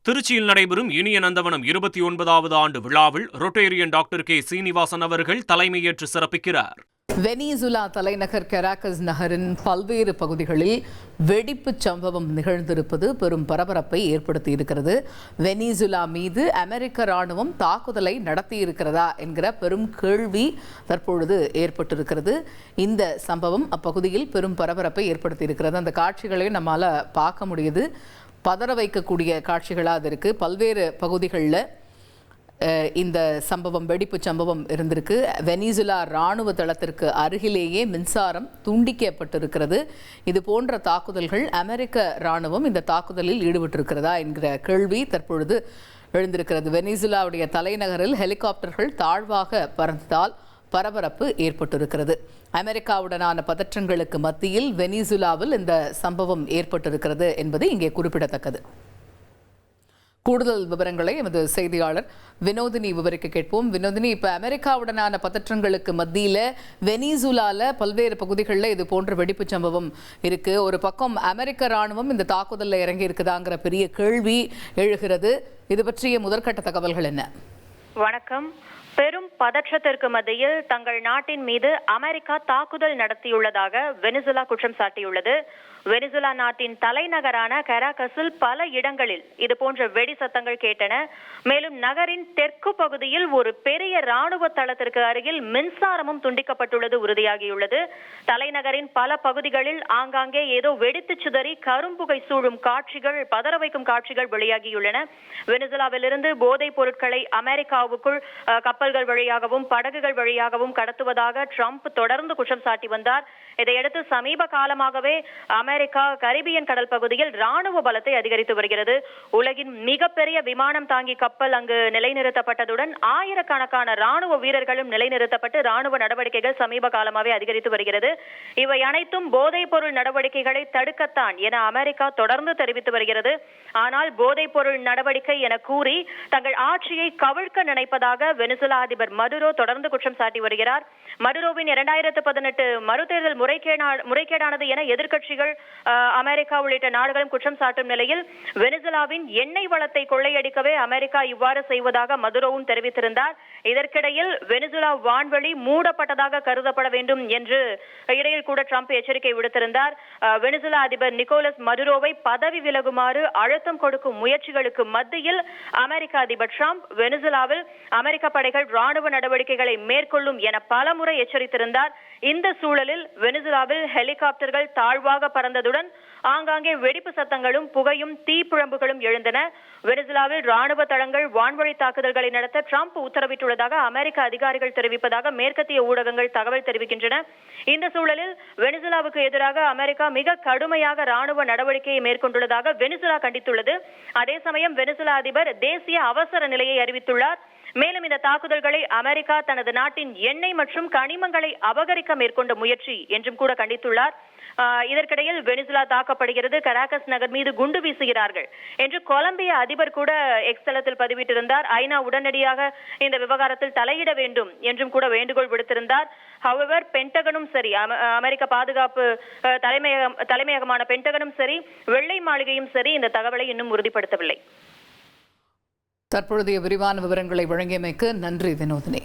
திருச்சியில் நடைபெறும் இனிய நந்தவனம் 29வது ஆண்டு விழாவில் ரொட்டேரியன் டாக்டர் கே சீனிவாசன் அவர்கள் தலைமையேற்று சிறப்பிக்கிறார். வெனிசுலா தலைநகர் கராகஸ் நகரின் பல்வேறு பகுதிகளில் வெடிப்புச் சம்பவம் நிகழ்ந்திருப்பது பெரும் பரபரப்பை ஏற்படுத்தியிருக்கிறது. வெனிசுலா மீது அமெரிக்க ராணுவம் தாக்குதலை நடத்தியிருக்கிறதா என்கிற பெரும் கேள்வி தற்பொழுது ஏற்பட்டிருக்கிறது. இந்த சம்பவம் அப்பகுதியில் பெரும் பரபரப்பை ஏற்படுத்தியிருக்கிறது. அந்த காட்சிகளை நம்மால் பார்க்க முடியுது. பதற வைக்கக்கூடிய காட்சிகளாக அது இருக்குது. பல்வேறு பகுதிகளில் இந்த சம்பவம், வெடிப்பு சம்பவம் இருந்திருக்கு. வெனிசுலா இராணுவ தளத்திற்கு அருகிலேயே மின்சாரம் துண்டிக்கப்பட்டிருக்கிறது. இது போன்ற தாக்குதல்கள் அமெரிக்க இராணுவம் இந்த தாக்குதலில் ஈடுபட்டிருக்கிறதா என்கிற கேள்வி தற்பொழுது எழுந்திருக்கிறது. வெனிசுலாவுடைய தலைநகரில் ஹெலிகாப்டர்கள் தாழ்வாக பறந்ததால் பரபரப்பு ஏற்பட்டிருக்கிறது. அமெரிக்காவுடனான பதற்றங்களுக்கு மத்தியில் வெனிசுலாவில் இந்த சம்பவம் ஏற்பட்டிருக்கிறது என்பது இங்கே குறிப்பிடத்தக்கது. கூடுதல் விவரங்களை எமது செய்தியாளர் வினோதினி விவரிக்க கேட்போம். வினோதினி, இப்போ அமெரிக்காவுடனான பதற்றங்களுக்கு மத்தியில் வெனிசுலால பல்வேறு பகுதிகளில் இது போன்ற வெடிப்பு சம்பவம் இருக்கு. ஒரு பக்கம் அமெரிக்க ராணுவம் இந்த தாக்குதலில் இறங்கி இருக்குதாங்கிற பெரிய கேள்வி எழுகிறது. இது பற்றிய முதற்கட்ட தகவல்கள் என்ன? வணக்கம். பெரும் பதற்றத்திற்கு மத்தியில் தங்கள் நாட்டின் மீது அமெரிக்கா தாக்குதல் நடத்தியுள்ளதாக வெனிசுலா குற்றம் சாட்டியுள்ளது. வெனிசுலா நாட்டின் தலைநகரான கராகஸில் பல இடங்களில் இது போன்ற வெடி சத்தங்கள் கேட்டன. மேலும் நகரின் தெற்கு பகுதியில் ஒரு பெரிய ராணுவ தளத்திற்கு அருகில் மின்சாரமும் துண்டிக்கப்பட்டுள்ளது உறுதியாகியுள்ளது. தலைநகரின் பல பகுதிகளில் ஆங்காங்கே ஏதோ வெடித்து சிதறி கரும்புகை சூழும் காட்சிகள், பதற வைக்கும் காட்சிகள் வெளியாகியுள்ளன. வெனிசுலாவிலிருந்து போதைப் பொருட்களை அமெரிக்காவுக்குள் கப்பல்கள் வழியாகவும் படகுகள் வழியாகவும் கடத்துவதாக ட்ரம்ப் தொடர்ந்து குற்றம் சாட்டி வந்தார். இதையடுத்து சமீப காலமாகவே அமெரிக்கா கரிபியன் கடல் பகுதியில் ராணுவ பலத்தை அதிகரித்து வருகிறது. உலகின் மிகப்பெரிய விமானம் தாங்கி கப்பல் அங்கு நிலைநிறுத்தப்பட்டதுடன் ஆயிரக்கணக்கான ராணுவ வீரர்களும் நிலைநிறுத்தப்பட்டு ராணுவ நடவடிக்கைகள் சமீப காலமாகவே அதிகரித்து வருகிறது. இவை அனைத்தும் போதைப் பொருள் நடவடிக்கைகளை தடுக்கத்தான் என அமெரிக்கா தொடர்ந்து தெரிவித்து வருகிறது. ஆனால் போதைப் பொருள் நடவடிக்கை என கூறி தங்கள் ஆட்சியை கவிழ்க்க நினைப்பதாக வெனிசுலா அதிபர் மடுரோ தொடர்ந்து குற்றம் சாட்டி வருகிறார். மடுரோவின் 2018 மறுதேர்தல் முறைகேடானது என எதிர்க்கட்சிகள், அமெரிக்கா உள்ளிட்ட நாடுகளும் குற்றம் சாட்டும் நிலையில் வெனிசுலாவின் எண்ணெய் வளத்தை கொள்ளையடிக்கவே அமெரிக்கா இவ்வாறு செய்வதாக மடுரோவும் தெரிவித்திருந்தார். இதற்கிடையில் வெனிசுலா வான்வெளி மூடப்பட்டதாக கருதப்பட வேண்டும் என்று இடையில் கூட ட்ரம்ப் எச்சரிக்கை விடுத்திருந்தார். வெனிசுலா அதிபர் நிக்கோலஸ் மடுரோவை பதவி விலகுமாறு அழுத்தம் கொடுக்கும் முயற்சிகளுக்கு மத்தியில் அமெரிக்க அதிபர் ட்ரம்ப் வெனிசுலாவில் அமெரிக்க படைகள் ராணுவ நடவடிக்கைகளை மேற்கொள்ளும் என பலமுறை எச்சரித்திருந்தார். இந்த சூழலில் வெனிசுலாவில் ஹெலிகாப்டர்கள் தாழ்வாக பறந்ததுடன் ஆங்காங்கே வெடிப்பு சத்தங்களும் புகையும் தீப்பிழம்புகளும் எழுந்தன. வெனிசுலாவில் ராணுவ தளங்கள் வான்வழி தாக்குதல்களை நடத்த ட்ரம்ப் உத்தரவிட்டுள்ளதாக அமெரிக்க அதிகாரிகள் தெரிவிப்பதாக மேற்கத்திய ஊடகங்கள் தகவல் தெரிவிக்கின்றன. இந்த சூழலில் வெனிசுலாவுக்கு எதிராக அமெரிக்கா மிக கடுமையாக ராணுவ நடவடிக்கையை மேற்கொண்டுள்ளதாக வெனிசுலா கண்டித்துள்ளது. அதே சமயம் வெனிசுலா அதிபர் தேசிய அவசர நிலையை அறிவித்துள்ளார். மேலும் இந்த தாக்குதல்களை அமெரிக்கா தனது நாட்டின் எண்ணெய் மற்றும் கனிமங்களை அபகரிக்க மேற்கொண்ட முயற்சி என்றும் கூட கண்டித்துள்ளார். இதற்கிடையில் வெனிசுலா தாக்கப்படுகிறது, கராகஸ் நகர் மீது குண்டு வீசுகிறார்கள் என்று கொலம்பிய அதிபர் கூட எக்ஸ் தளத்தில் பதிவிட்டிருந்தார். ஐநா உடனடியாக இந்த விவகாரத்தில் தலையிட வேண்டும் என்றும் கூட வேண்டுகோள் விடுத்திருந்தார். ஹவெவர் பென்டகனும் சரி, அமெரிக்க பாதுகாப்பு தலைமையகமான பென்டகனும் சரி, வெள்ளை மாளிகையும் சரி இந்த தகவலை இன்னும் உறுதிப்படுத்தவில்லை. தற்பொழுதைய விரிவான விவரங்களை வழங்கியமைக்கு நன்றி வினோதினி.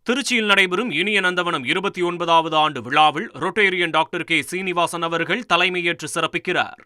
திருச்சியில் நடைபெறும் இனிய நந்தவனம் 29வது ஆண்டு விழாவில் ரொட்டேரியன் டாக்டர் கே சீனிவாசன் அவர்கள் தலைமையேற்று சிறப்பிக்கிறார்.